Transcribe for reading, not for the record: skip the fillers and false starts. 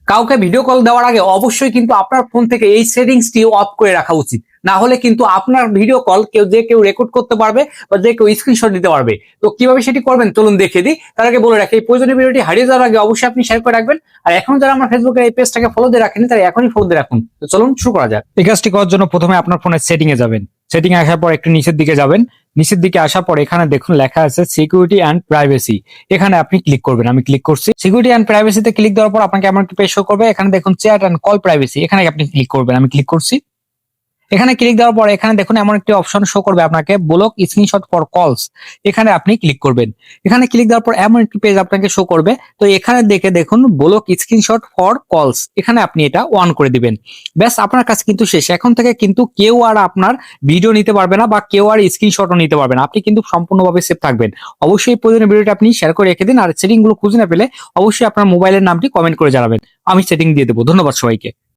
কাউকে video call দেওয়ার আগে অবশ্যই কিন্তু আপনার ফোন থেকে এই সেটিংসটি অফ করে রাখা উচিত। না হলে কিন্তু আপনার ভিডিও কল কেউ রেকর্ড করতে পারবে বা যে কেউ স্ক্রিনশট দিতে পারবে। তো কিভাবে সেটি করবেন চলুন দেখিয়ে দিই। তার আগে বলে রাখি, এই প্রয়োজনীয় ভিডিওটি হারিয়ে যাওয়ার আগে অবশ্যই আপনি শেয়ার করে রাখবেন। আর এখন যারা আমার ফেসবুকের এই পেজটাকে ফলো দিয়ে রাখেনি তারা এখনই ফলো দিয়ে রাখুন। তো চলুন শুরু করা যাক। এই কাজটি করার জন্য প্রথমে আপনার ফোনের সেটিং এ যাবেন। সেটিং এ আসার পর একটু নিচের দিকে যাবেন। নিচের দিকে আসার পর এখানে দেখুন লেখা আছে সিকিউরিটি অ্যান্ড প্রাইভেসি। এখানে আপনি ক্লিক করবেন। আমি ক্লিক করছি। সিকিউরিটি অ্যান্ড প্রাইভেসিতে ক্লিক দেওয়ার পর আপনাকে এমন একটা পেজ শো করবে। এখানে দেখুন চ্যাট অ্যান্ড কল প্রাইভেসি, এখানে আপনি ক্লিক করবেন। আমি ক্লিক করছি। এখানে ক্লিক দেওয়ার পর এখানে দেখুন এমন একটি অপশন শো করবে আপনাকে, ব্লক স্ক্রিনশট ফর কলস। এখানে আপনি ক্লিক করবেন। এখানে ক্লিক দেওয়ার পর এমন একটি পেজ আপনাকে শো করবে। তো এখানে দেখে দেখুন ব্লক স্ক্রিনশট ফর কলস, এখানে আপনি এটা অন করে দিবেন। ব্যাস আপনার কাছে কিন্তু শেষ। এখন থেকে কিন্তু কেউ আর আপনার ভিডিও নিতে পারবে না বা কেউ আর স্ক্রিনশটও নিতে পারবে না। আপনি কিন্তু সম্পূর্ণভাবে সেফ থাকবেন। অবশ্যই এই প্রয়োজনীয় ভিডিওটা আপনি শেয়ার করে রেখে দিন। আর সেটিং গুলো খুঁজে না পেলে অবশ্যই আপনার মোবাইলের নামটি কমেন্ট করে জানাবেন, আমি সেটিং দিয়ে দেবো। ধন্যবাদ সবাইকে।